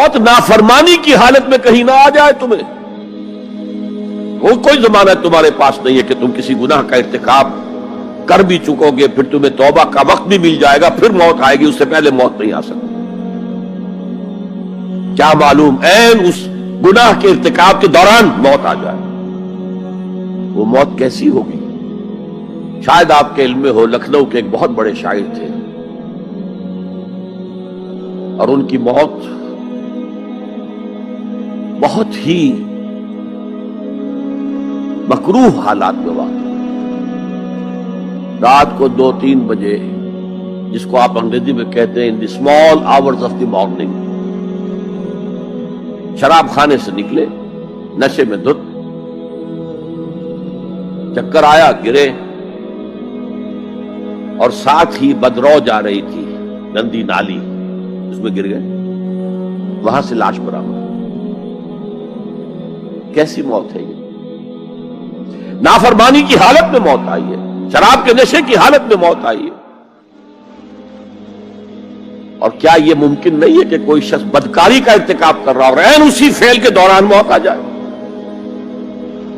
موت نافرمانی کی حالت میں کہیں نہ آ جائے تمہیں. وہ کوئی ضمانت تمہارے پاس نہیں ہے کہ تم کسی گناہ کا ارتکاب کر بھی چکو گے, پھر تمہیں توبہ کا وقت بھی مل جائے گا, پھر موت آئے گی, اس سے پہلے موت نہیں آ سکتی. کیا معلوم عین اس گناہ کے ارتکاب کے دوران موت آ جائے. وہ موت کیسی ہوگی؟ شاید آپ کے علم میں ہو, لکھنؤ کے ایک بہت بڑے شاعر تھے اور ان کی موت بہت ہی مکروہ حالات میں واقع. رات کو 2-3 بجے, جس کو آپ انگریزی میں کہتے ہیں in the small hours of the morning, شراب خانے سے نکلے, نشے میں دھت, چکر آیا, گرے, اور ساتھ ہی بدرو جا رہی تھی گندی نالی, اس میں گر گئے, وہاں سے لاش برآمد. کیسی موت ہے یہ؟ نافرمانی کی حالت میں موت آئی ہے, شراب کے نشے کی حالت میں موت آئی ہے. اور کیا یہ ممکن نہیں ہے کہ کوئی شخص بدکاری کا ارتکاب کر رہا اور عین اسی فعل کے دوران موت آ جائے؟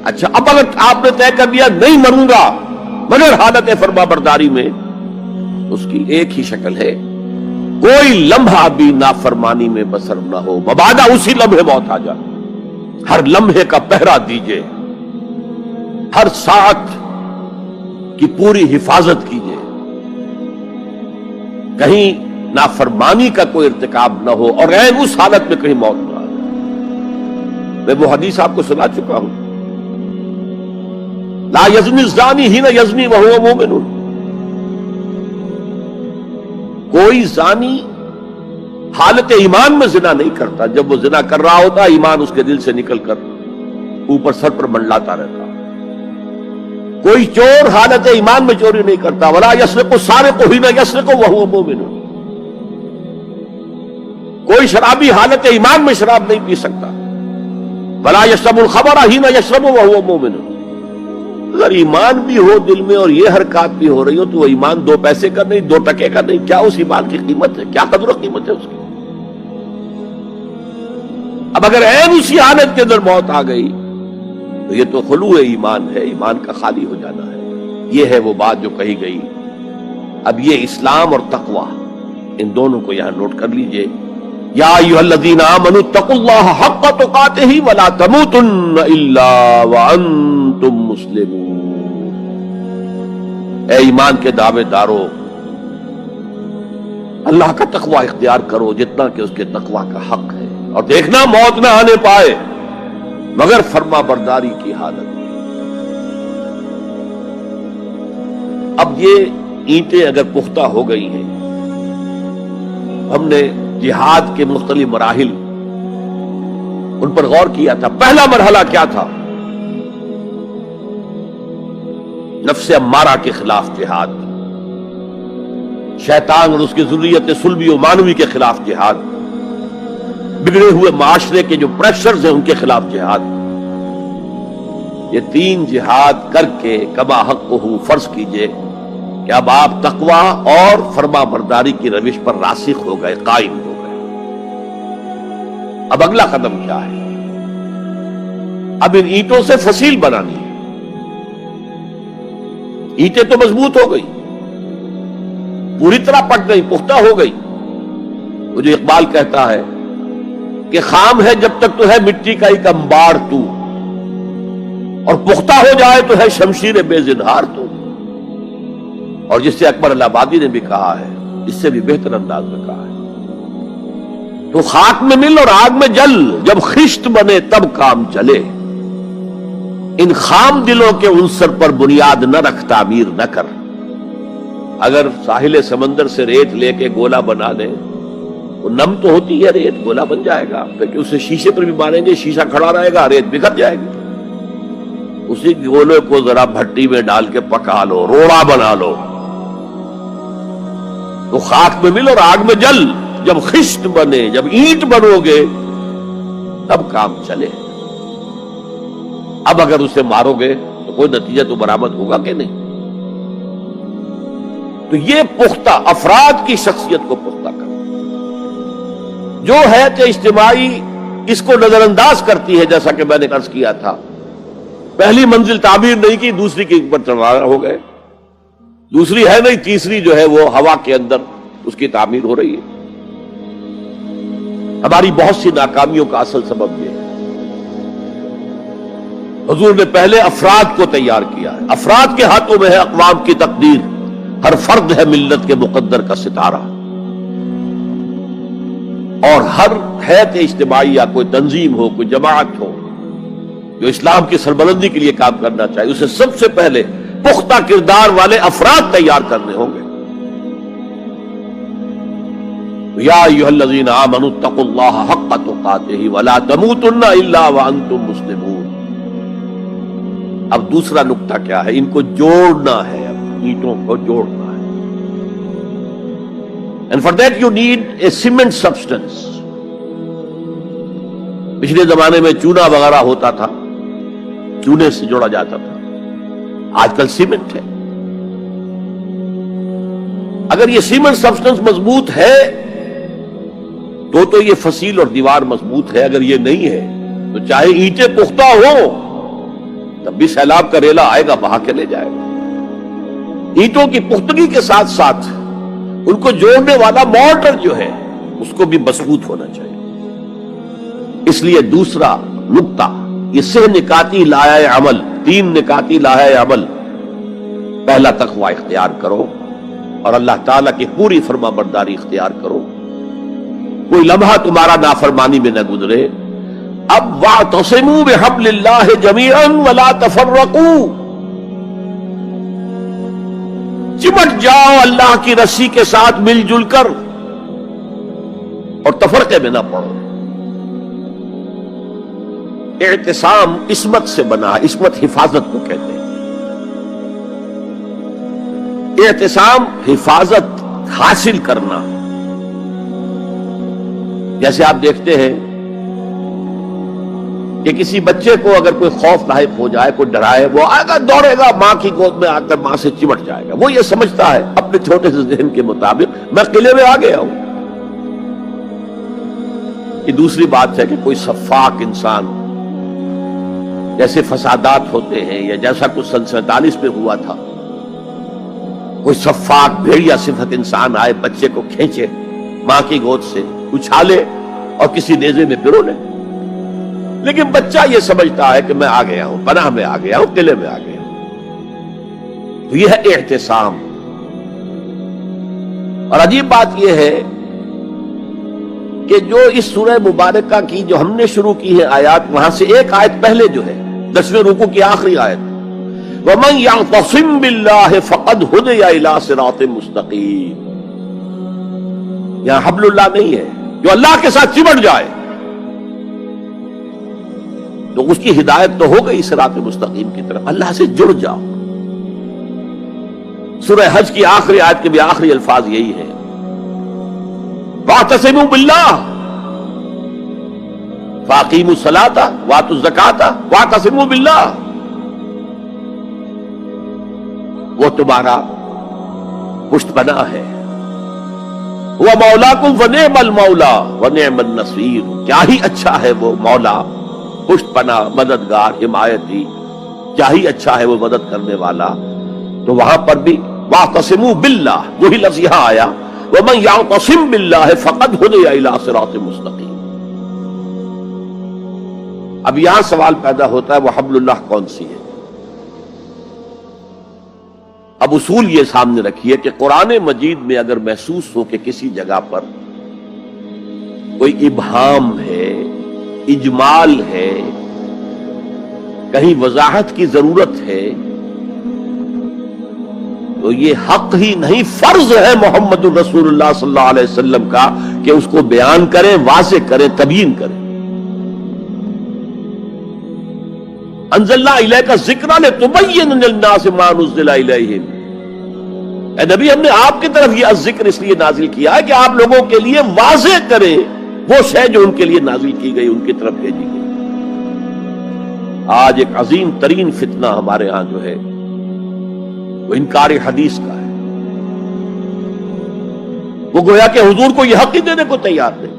اچھا, اب اگر آپ نے طے کر دیا نہیں مروں گا مگر حالت فرما برداری میں, اس کی ایک ہی شکل ہے, کوئی لمحہ بھی نافرمانی میں بسر نہ ہو, مبادا اسی لمحے موت آ جائے. ہر لمحے کا پہرا دیجئے, ہر ساعت کی پوری حفاظت کیجئے, کہیں نافرمانی کا کوئی ارتکاب نہ ہو اور عین اس حالت میں کہیں موت نہ آ جائے. میں وہ حدیث آپ کو سنا چکا ہوں, لا یزنی الزانی حین یزنی وہو مومن. کوئی زانی حالت ایمان میں زنا نہیں کرتا, جب وہ زنا کر رہا ہوتا ایمان اس کے دل سے نکل کر اوپر سر پر منڈلاتا رہتا. کوئی چور حالت ایمان میں چوری نہیں کرتا, ولا یسرق السارق حین یسرق وہو مومن. کوئی شرابی حالت ایمان میں شراب نہیں پی سکتا, ولا یشرب الخمر حین یشرب وہو مومن. اگر ایمان بھی ہو دل میں اور یہ حرکات بھی ہو رہی ہو تو وہ ایمان 2 پیسے کا نہیں, 2 ٹکے کا نہیں. کیا اس ایمان کی قیمت ہے؟ کیا قدر و قیمت ہے اس کی؟ اب اگر عین اسی حالت کے اندر موت آ گئی تو یہ تو خلوع ایمان ہے, ایمان کا خالی ہو جانا ہے. یہ ہے وہ بات جو کہی گئی. اب یہ اسلام اور تقوی, ان دونوں کو یہاں نوٹ کر لیجئے. یا ایھا الذین آمنوا اتقوا اللہ حق تقاتہ ولا تموتن الا وانتم مسلمون. اے ایمان کے دعوے دارو, اللہ کا تقوی اختیار کرو جتنا کہ اس کے تقوی کا حق ہے, اور دیکھنا موت نہ آنے پائے مگر فرما برداری کی حالت. اب یہ اینٹیں اگر پختہ ہو گئی ہیں, ہم نے جہاد کے مختلف مراحل ان پر غور کیا تھا. پہلا مرحلہ کیا تھا؟ نفس امارہ کے خلاف جہاد, شیطان اور اس کی ذریت سلبی و مانوی کے خلاف جہاد, بگڑے ہوئے معاشرے کے جو پریشرز ہیں ان کے خلاف جہاد. یہ 3 جہاد کر کے کما حقہ فرض کیجئے کہ اب آپ تقوی اور فرما برداری کی روش پر راسخ ہو گئے, قائم ہو گئے. اب اگلا قدم کیا ہے؟ اب ان اینٹوں سے فصیل بنانی ہے. اینٹیں تو مضبوط ہو گئی, پوری طرح پٹ گئی, پختہ ہو گئی. وہ جو اقبال کہتا ہے کہ خام ہے جب تک تو ہے مٹی کا ایک انبار تو, اور پختہ ہو جائے تو ہے شمشیر بے زنہار تو. اور جس سے اکبر الہ آبادی نے بھی کہا ہے, اس سے بھی بہتر انداز میں کہا ہے, تو خاک میں مل اور آگ میں جل, جب خشت بنے تب کام چلے. ان خام دلوں کے عنصر پر بنیاد نہ رکھ, تعمیر نہ کر. اگر ساحل سمندر سے ریت لے کے گولا بنا لیں, وہ نم تو ہوتی ہے ریت, گولا بن جائے گا. پھر اسے شیشے پر بھی ماریں گے, شیشہ کھڑا رہے گا, ریت بکھر جائے گی. اسی گولے کو ذرا بھٹی میں ڈال کے پکا لو, روڑا بنا لو, تو خاک میں مل اور آگ میں جل, جب خشت بنے, جب اینٹ بنو گے تب کام چلے. اب اگر اسے مارو گے تو کوئی نتیجہ تو برآمد ہوگا کہ نہیں. تو یہ پختہ افراد کی شخصیت کو پختہ کرنا. جو حیات اجتماعی اس کو نظر انداز کرتی ہے، جیسا کہ میں نے عرض کیا تھا، پہلی منزل تعمیر نہیں کی، دوسری کے اوپر چڑھانا ہو گئے، دوسری ہے نہیں، تیسری جو ہے وہ ہوا کے اندر اس کی تعمیر ہو رہی ہے۔ ہماری بہت سی ناکامیوں کا اصل سبب یہ ہے۔ حضور نے پہلے افراد کو تیار کیا ہے، افراد کے ہاتھوں میں ہے اقوام کی تقدیر، ہر فرد ہے ملت کے مقدر کا ستارہ، اور ہر حیات اجتماعی یا کوئی تنظیم ہو، کوئی جماعت ہو جو اسلام کی سربلندی کے لیے کام کرنا چاہیے، اسے سب سے پہلے پختہ کردار والے افراد تیار کرنے ہوں گے۔ یا ایھا الذین آمنوا اتقوا اللہ حق تقاتہ ولا تموتن الا وانتم مسلمون۔ اب دوسرا نقطہ کیا ہے؟ ان کو جوڑنا ہے، اب اینٹوں کو جوڑنا ہے۔ And for that you need a cement substance۔ پچھلے زمانے میں چونا وغیرہ ہوتا تھا، چونے سے جوڑا جاتا تھا، آج کل سیمنٹ ہے۔ اگر یہ سیمنٹ سبسٹنس مضبوط ہے تو یہ فصیل اور دیوار مضبوط ہے، اگر یہ نہیں ہے تو چاہے اینٹیں پختہ ہو تب بھی سیلاب کا ریلا آئے گا، بہا کے لے جائے گا۔ اینٹوں کی پختگی کے ساتھ ساتھ ان کو جوڑنے والا مورٹر جو ہے اس کو بھی مضبوط ہونا چاہیے۔ اس لیے دوسرا نقطہ، یہ سہ نکاتی لائحہ عمل، 3 نکاتی لائحہ عمل۔ پہلا تقوی اختیار کرو اور اللہ تعالیٰ کی پوری فرما برداری اختیار کرو، کوئی لمحہ تمہارا نافرمانی میں نہ گزرے۔ اب واعتصموا بحبل اللہ جمیعا ولا تفرقوا، چمٹ جاؤ اللہ کی رسی کے ساتھ مل جل کر اور تفرقے میں نہ پڑو۔ اعتصام عصمت سے بنا، عصمت حفاظت کو کہتے ہیں۔ اعتصام حفاظت حاصل کرنا۔ جیسے آپ دیکھتے ہیں کہ کسی بچے کو اگر کوئی خوف لاحق ہو جائے، کوئی ڈرائے، وہ آئے گا، دوڑے گا ماں کی گود میں آ کر ماں سے چمٹ جائے گا۔ وہ یہ سمجھتا ہے اپنے چھوٹے سے ذہن کے مطابق میں قلعے میں آ گیا ہوں۔ یہ دوسری بات ہے کہ کوئی سفاک انسان، جیسے فسادات ہوتے ہیں یا جیسا کچھ سن 47 میں ہوا تھا، کوئی سفاک بھیڑیا صفت انسان آئے، بچے کو کھینچے ماں کی گود سے، اچھالے اور کسی نیزے میں پرو لے۔ لیکن بچہ یہ سمجھتا ہے کہ میں آ گیا ہوں، پناہ میں آ گیا ہوں، قلعے میں آ گیا ہوں۔ تو یہ ہے اعتصام۔ اور عجیب بات یہ ہے کہ جو اس سورہ مبارکہ کی جو ہم نے شروع کی ہے آیات، وہاں سے ایک آیت پہلے جو ہے 10ویں رکوع کی آخری آیت، وَمَن يَعْتَصِم بِاللَّهِ فَقَدْ هُدِيَ إِلَىٰ صِرَاطٍ مُسْتَقِيمٍ۔ یہاں حبل اللہ نہیں ہے، جو اللہ کے ساتھ چمٹ جائے تو اس کی ہدایت تو ہو گئی صراط مستقیم کی طرف۔ اللہ سے جڑ جاؤ۔ سورہ حج کی آخری آیت کے بھی آخری الفاظ یہی ہیں، وَاعْتَصِمُوا بِاللَّهِ فَأَقِیمُوا الصَّلَاةَ وَآتُوا الزَّکَاةَ وَاعْتَصِمُوا بِاللَّهِ۔ وہ تمہارا پشت پناہ ہے، وہ مولاکم ونعم المولا ونعم النصیر۔ کیا ہی اچھا ہے وہ مولا، پشت پناہ، مددگار، حمایتی، کیا ہی اچھا ہے وہ مدد کرنے والا۔ تو وہاں پر بھی واعتصموا باللہ، وہی لفظ یہاں آیا، ومن یعتصم باللہ فقد ہدی الی صراط مستقیم۔ اب یہاں سوال پیدا ہوتا ہے وہ حبل اللہ کون سی ہے؟ اب اصول یہ سامنے رکھیے کہ قرآن مجید میں اگر محسوس ہو کہ کسی جگہ پر کوئی ابہام ہے، اجمال ہے، کہیں وضاحت کی ضرورت ہے، تو یہ حق ہی نہیں، فرض ہے محمد الرسول اللہ صلی اللہ علیہ وسلم کا کہ اس کو بیان کریں، واضح کریں، تبیین کریں۔ انزلنا الیک الذکر لتبین للناس ما نزل الیہم۔ اے نبی، ہم نے آپ کی طرف یہ الذکر اس لیے نازل کیا ہے کہ آپ لوگوں کے لیے واضح کریں وہ شے جو ان کے لیے نازل کی گئی، ان کی طرف بھیجی گئی۔ آج ایک عظیم ترین فتنہ ہمارے ہاں جو ہے وہ انکار حدیث کا ہے۔ وہ گویا کہ حضور کو یہ حق ہی دینے کو تیار نہیں۔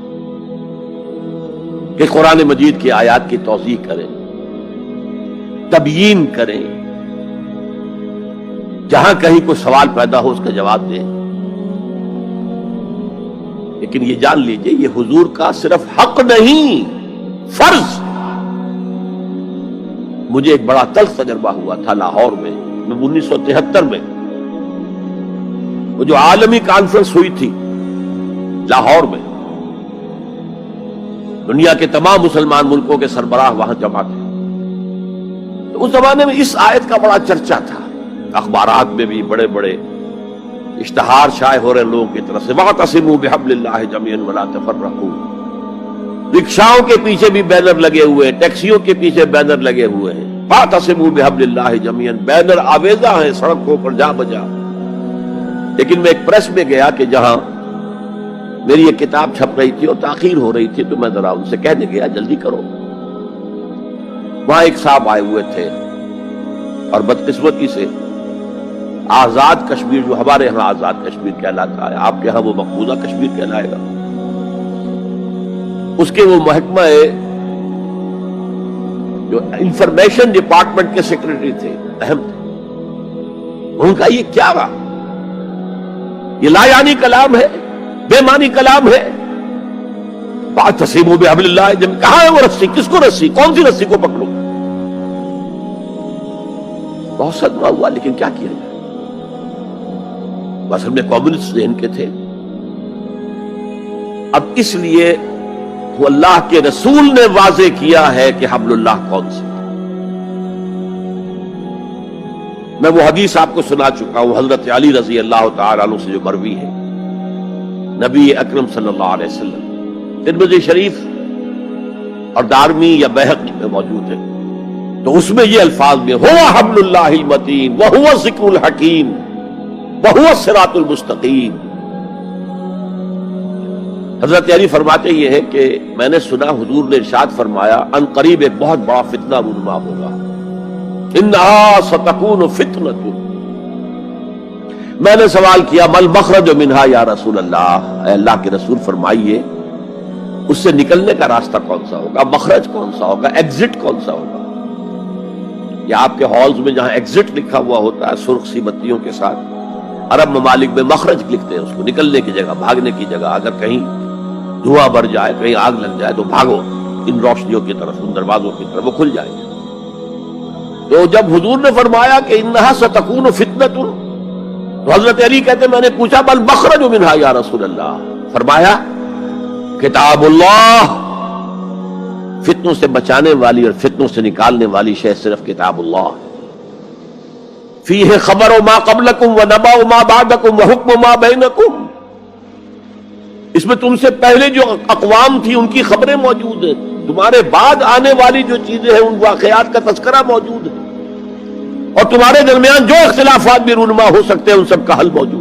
کہ قرآن مجید کی آیات کی توضیح کریں، تبیین کریں، جہاں کہیں کوئی سوال پیدا ہو اس کا جواب دیں. لیکن یہ جان لیجئے یہ حضور کا صرف حق نہیں، فرض. مجھے ایک بڑا تلخ تجربہ ہوا تھا لاہور میں 1973 میں، وہ جو عالمی کانفرنس ہوئی تھی لاہور میں، دنیا کے تمام مسلمان ملکوں کے سربراہ وہاں جمع تھے. تو اس زمانے میں اس آیت کا بڑا چرچا تھا، اخبارات میں بھی بڑے بڑے اشتہار شائع ہو رہے لوگوں کی طرف سے، وَاعْتَصِمُوا بِحَبْلِ اللَّهِ جَمِيعًا وَلَا تَفَرَّقُوا. رکشاؤں کے پیچھے بھی بینر لگے ہوئے ہیں، ٹیکسیوں کے پیچھے بینر لگے ہوئے ہیں، وَاعْتَصِمُوا بِحَبْلِ اللَّهِ جَمِيعًا، بینر آویزاں ہیں سڑکوں پر جا بجا. لیکن میں ایک پریس میں گیا کہ جہاں میری ایک کتاب چھپ رہی تھی اور تاخیر ہو رہی تھی، تو میں ذرا ان سے کہنے گیا جلدی کرو. وہاں ایک صاحب آئے ہوئے تھے اور بدقسمتی سے آزاد کشمیر، جو ہمارے ہاں آزاد کشمیر کہلاتا ہے، آپ کے ہاں وہ مقبوضہ کشمیر کہلائے گا، اس کے وہ محکمہ جو انفارمیشن ڈپارٹمنٹ کے سیکرٹری تھے، اہم تھے. ان کا یہ کیا رہا؟ یہ لا یعنی کلام ہے، بے معنی کلام ہے. وَاعْتَصِمُوا بِحَبْلِ اللَّهِ جَمِيعًا، کہاں ہے وہ رسی؟ کس کو رسی؟ کون سی رسی کو پکڑو؟ بہت صدمہ ہوا، لیکن کیا کیا جائے؟ اصل میں کمیونسٹ ذہن کے تھے. اب اس لیے وہ اللہ کے رسول نے واضح کیا ہے کہ حبل اللہ کون سی. میں وہ حدیث آپ کو سنا چکا ہوں، حضرت علی رضی اللہ تعالی عنہ سے جو مروی ہے، نبی اکرم صلی اللہ علیہ وسلم، ترمذی شریف اور دارمی یا بیہقی میں موجود ہے. تو اس میں یہ الفاظ میں هو حبل اللہ المتین وهو الذکر الحکیم وهو الصراط المستقیم. حضرت علی فرماتے یہ ہے کہ میں نے سنا حضور نے ارشاد فرمایا ان قریب ایک بہت بڑا فتنہ رونما ہوگا، انہا ستکون فتنۃ. میں نے سوال کیا مل مخرج منہا یا رسول اللہ، اے اللہ کے رسول فرمائیے اس سے نکلنے کا راستہ کون سا ہوگا، مخرج کون سا ہوگا، ایگزٹ کون سا ہوگا. یا آپ کے ہالز میں جہاں ایگزٹ لکھا ہوا ہوتا ہے سرخ سی بتیوں کے ساتھ، عرب ممالک میں مخرج لکھتے ہیں اس کو، نکلنے کی جگہ، بھاگنے کی جگہ. اگر کہیں دھواں بھر جائے، کہیں آگ لگ جائے تو بھاگو ان روشنیوں کی طرف، ان دروازوں کی طرف، وہ کھل جائیں گے. تو جب حضور نے فرمایا کہ انہا ستکون فتنۃ، تو حضرت علی کہتے میں نے پوچھا بل مخرج منہا یا رسول اللہ، فرمایا کتاب اللہ، فتنوں سے بچانے والی اور فتنوں سے نکالنے والی شے صرف کتاب اللہ. فیہ خبر ما قبلکم ونبأ ما بعدکم وحکم ما بینکم، اس میں تم سے پہلے جو اقوام تھی ان کی خبریں موجود ہیں، تمہارے بعد آنے والی جو چیزیں ہیں ان واقعات کا تذکرہ موجود ہے، اور تمہارے درمیان جو اختلافات بھی رونما ہو سکتے ہیں ان سب کا حل موجود ہے.